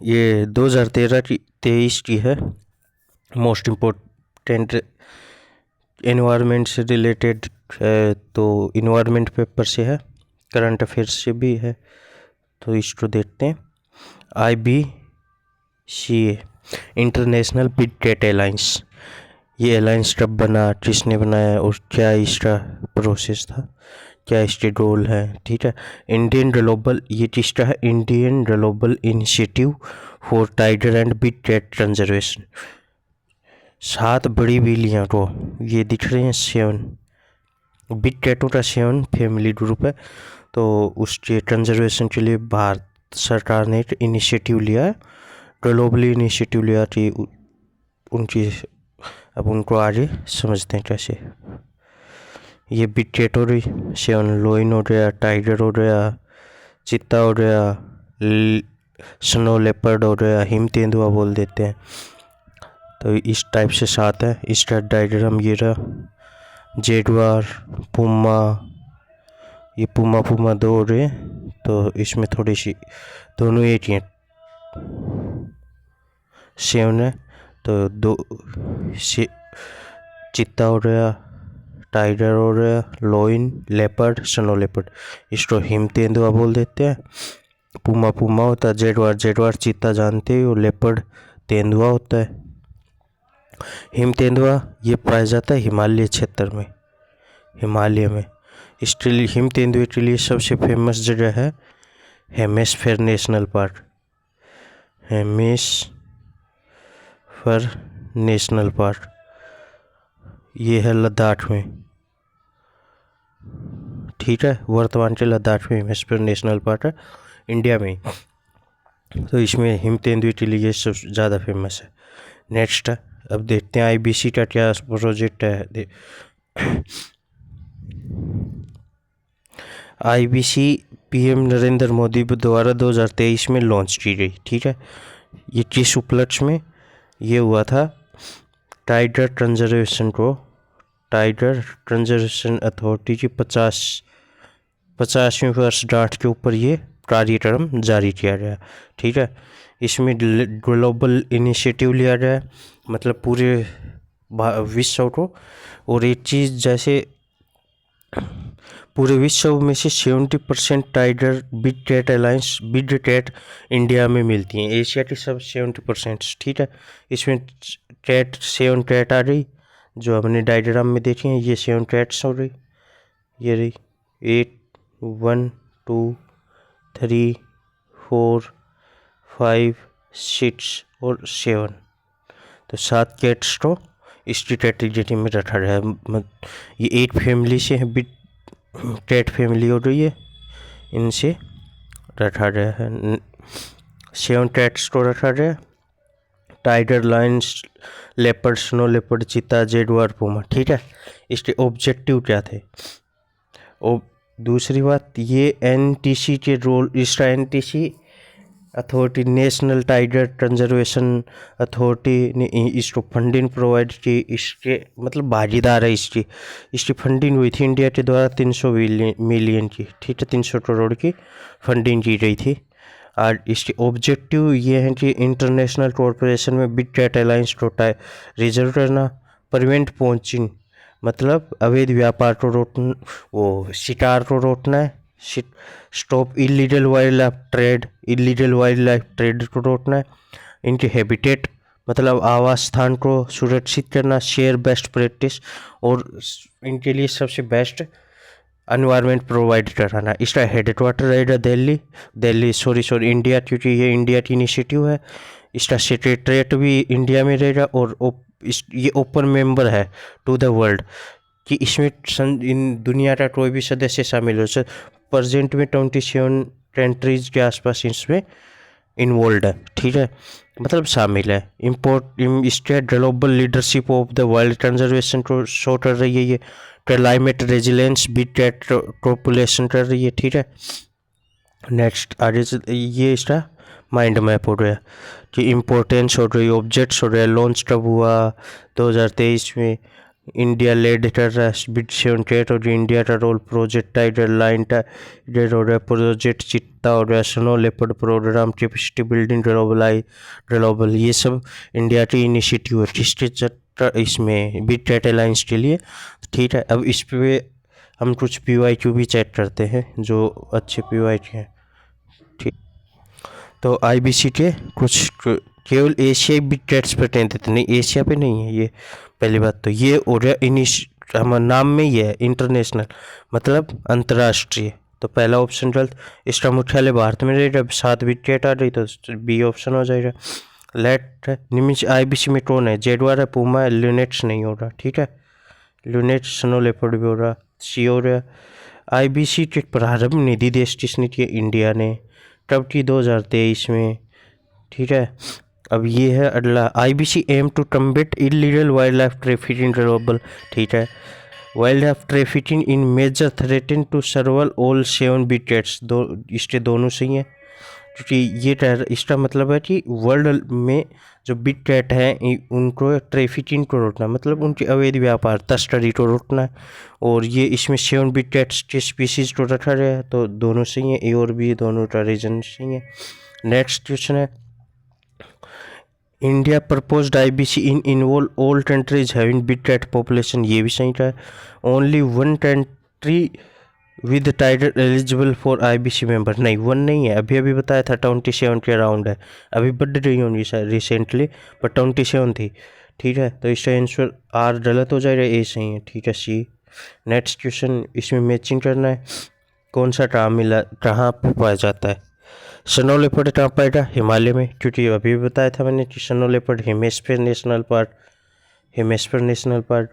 ये 2013-23 की है। मोस्ट इम्पोर्टेंट एनवायरनमेंट से रिलेटेड है, तो इन्वायरमेंट पेपर से है, करंट अफेयर्स से भी है, तो इसको देखते हैं। IBCA international big data alliance, ये अलायंस कब बना, किसने बनाया और क्या इसका प्रोसेस था, क्या इसके गोल है, ठीक है। इंडियन ग्लोबल, ये किसका है, Indian global initiative for tiger and big data conservation. 7 बड़ी बिल्लियाँ को, ये दिख रहे हैं 7 बिग कैटों का 7 फैमिली ग्रुप है, तो उसके कंजर्वेशन के लिए भारत सरकार ने एक इनिशिएटिव लिया है, ग्लोबली इनिशिएटिव लिया कि उनकी, अब उनको आगे समझते हैं कैसे। ये बिग कैट हो रही 7, लोइन हो गया, टाइगर हो गया, चीता हो गया, स्नो लेपर्ड हो गया, हिम तेंदुआ बोल देते हैं, तो इस टाइप से 7 है। इसका डायग्राम ये रहा, जेगुआर, पुमा, ये पुमा 2 हो रहे हैं, तो इसमें थोड़ी सी दोनों एक ही हैं, 7 है, तो 2 से चीता हो गया, टाइगर हो गया, लोइन, लेपर्ड, स्नो लेपर्ड, इसको हिम तेंदुआ बोल देते हैं। पुमा होता है, जेगुआर चीता जानते हो, लेपर्ड तेंदुआ होता है। हिम तेंदुआ ये पाया जाता है हिमालय क्षेत्र में, हिमालय में। इसके लिए हिम तेंदुए के लिए सबसे फेमस जगह है hemisphere national park, hemisphere national park, ये है लद्दाख में, ठीक है। वर्तमान के लद्दाख में हेमिस्फीयर नेशनल पार्क है, इंडिया में, तो इसमें हिम तेंदुए के लिए सबसे ज़्यादा फेमस है। नेक्स्ट, अब देखते हैं IBC का क्या प्रोजेक्ट है। IBC PM नरेंद्र मोदी द्वारा 2023 में लॉन्च की गई, ठीक है। ये किस उपलक्ष्य में ये हुआ था, टाइगर कंजर्वेशन को, टाइगर कंजर्वेशन अथॉरिटी की 50वीं वर्षगांठ के ऊपर ये कार्यक्रम जारी किया गया, ठीक है। इसमें ग्लोबल इनिशिएटिव लिया गया, मतलब पूरे विश्व को, और एक चीज़ जैसे पूरे विश्व में से 70% tiger big cat alliance, big cat India में मिलती हैं, एशिया की सब 70%, ठीक है। इसमें कैट 7 कैट आ रही, जो हमने डायग्राम में देखी हैं, ये 7 कैट्स हो रही, ये रही 8, 1, 2, 3, 4, 5, 6 और 7, तो 7 कैट्स को इसकी कैटेगरी में रखा गया है। ये 8 फैमिली से है, बिग कैट फैमिली हो रही है, इनसे रखा गया है। 7 कैट्स को रखा गया, tiger, Lions, leopard, snow leopard, चीता, जेगुआर, पुमा, ठीक है। इसके ऑब्जेक्टिव क्या थे, और दूसरी बात, ये NTC के रोल, इसका NTC authority, national tiger conservation authority ने इसको फंडिंग प्रोवाइड की, इसके मतलब भागीदार है इसकी फंडिंग हुई थी इंडिया के द्वारा 300 मिलियन की, ठीक है, 300 करोड़ की फंडिंग की गई थी। और इसके ऑब्जेक्टिव ये हैं कि इंटरनेशनल कॉरपोरेशन में बिग कैट अलायंस को रिजर्व करना, प्रिवेंट पॉचिंग मतलब अवैध व्यापार को रोकना, वो शिकार को रोकना है, stop illegal wild life trade को रोकना है, इनके हैबिटेट मतलब आवास स्थान को सुरक्षित करना, शेयर बेस्ट प्रैक्टिस, और इनके लिए सबसे बेस्ट एनवायरनमेंट प्रोवाइड कराना। इसका हेडक्वार्टर रहेगा दिल्ली, इंडिया, क्योंकि ये इंडिया की इनिशिएटिव है। इसका सेक्रेटरीट भी इंडिया में रहेगा, और ये ओपन मेंबर है टू द वर्ल्ड, कि इसमें इन दुनिया का कोई भी सदस्य शामिल हो सकता। प्रेजेंट में 27 कंट्रीज के आसपास इसमें इन्वॉल्व है, ठीक है, मतलब शामिल है। State global leadership of the world conservation को शो कर रही है, ये climate resilience big cat population कर रही है, ठीक है। नेक्स्ट आगे ये इसका माइंड मैप हो गया कि इम्पोर्टेंस हो रही, ऑब्जेक्ट्स हो रहे, लॉन्च कब हुआ 2023 में, इंडिया लेड बिट 78 और इंडिया का role project tiger lion tiger और प्रोजेक्ट चित्ता और snow leopard programme capacity building reliable ये सब इंडिया की इनिशिएटिव है किसके इसमें बिट डेट अलायंस के लिए। ठीक है, अब इस पे हम कुछ PYQ भी चेक करते हैं जो अच्छे PYQ हैं। ठीक, तो IBC के कुछ केवल एशियाई बिट डेट्स पर केंद्रित नहीं, एशिया पे नहीं है ये पहली बात। तो ये और हमारे नाम में ही है इंटरनेशनल, मतलब अंतर्राष्ट्रीय। तो पहला ऑप्शन गलत, इसका मुख्यालय भारत में रहेगा। 7 बिट डेट आ रही तो B ऑप्शन हो जाएगा। लेट निमिष IBC में कौन है, जेडवार है, पूमा है, ल्यूनेट्स नहीं हो रहा। ठीक है, ल्यूनेट्स स्नो लेपर्ड भी हो रहा, C हो रहा। IBC के प्रारंभ निधि देश किसने किया, इंडिया ने, कब की, 2023 में। ठीक है, अब ये है अगला, IBC aim to combat illegal wildlife trafficking global. ठीक है, wildlife trafficking in major threaten to survival all 7 habitats, इसके दोनों सही हैं क्योंकि ये इसका मतलब है कि वर्ल्ड में जो बिट कैट है उनको ट्रैफिकिंग को रोकना, मतलब उनके अवैध व्यापार तस्करी को रोकना है। और ये इसमें 7 बिट कैट्स के स्पीसीज को रखा गया है, तो दोनों सही है, A और B दोनों का रीजन सही है। नेक्स्ट क्वेश्चन है, India proposed IBC in involve all countries having big cat population, ये भी सही था। Only one country with title eligible for IBC member, नहीं 1 नहीं है, अभी अभी बताया था 27 के अराउंड है, अभी बढ़ रही होंगी रिसेंटली, पर 27 थी। ठीक है, तो इसका आंसर R गलत हो जाएगा, A सही है। ठीक है, C। नेक्स्ट क्वेश्चन, इसमें मैचिंग करना है, कौन सा ट्राम मिला कहाँ पर पाया जाता है। स्नो लेपर्ड कहाँ पाएगा, हिमालय में, क्योंकि अभी भी बताया था मैंने कि snow leopard hemisphere national park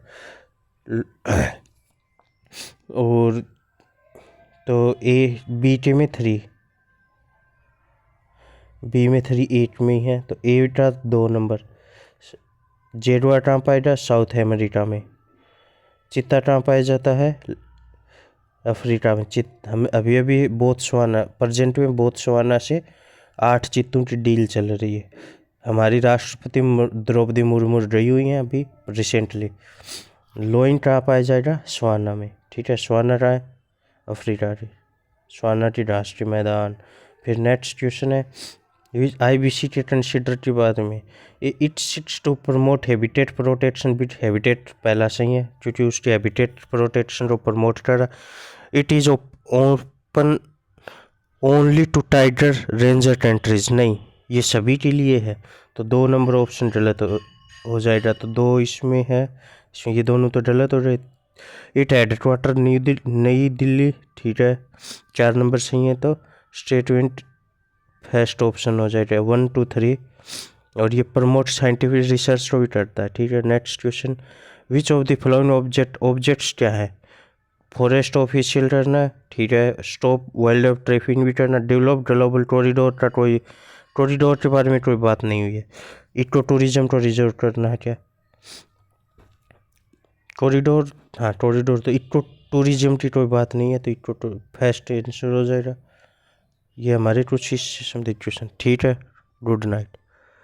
और तो B में 3, B में 3, 8 में ही है, तो A का 2 नंबर। जेडवा कहाँ पाया जाता, साउथ अमेरिका में। चीता कहाँ पाया जाता है, अफ्रीका में। हम अभी बोत्सवाना, प्रेजेंट में बोत्सवाना से 8 चीतों की डील चल रही है। हमारी राष्ट्रपति द्रौपदी मुर्मू रही हुई हैं अभी रिसेंटली। लोइन कहाँ पाया जाएगा, स्वाना में। ठीक है, स्वाना रहा है अफ्रीका की, स्वाना की राष्ट्रीय मैदान। फिर नेक्स्ट क्वेश्चन है, IBC के कंसिडर के बारे में, it seeks to promote habitat protection with habitat, पहला सही है क्योंकि उसके हैबिटेट प्रोटेक्शन को प्रमोट कर रहा। It is open only to tiger ranger countries, नहीं ये सभी के लिए है, तो 2 नंबर ऑप्शन गलत हो जाएगा। तो 2 इसमें है, इसमें ये दोनों तो गलत हो रहे। इट हेडक्वार्टर नई दिल्ली। ठीक है, 4 नंबर सही है, तो स्टेटमेंट फर्स्ट ऑप्शन हो जाएगा, 1 2 3। और ये प्रमोट साइंटिफिक रिसर्च को भी करता है। ठीक है, next question, which of the following objects क्या है, फॉरेस्ट ऑफिशियल करना है। ठीक है, स्टॉप वाइल्ड लाइफ ट्रैफिकिंग भी करना, डेवलप ग्लोबल कॉरिडोर का कोई कॉरिडोर के बारे में कोई बात नहीं हुई है। इको टूरिज्म को रिजर्व करना है क्या, कॉरिडोर, हाँ कॉरिडोर, तो इको टूरिज्म की कोई बात नहीं है, तो इको फर्स्ट आंसर हो जाएगा। ये हमारे कुछ इस किस्म के क्वेश्चन। ठीक है, गुड नाइट।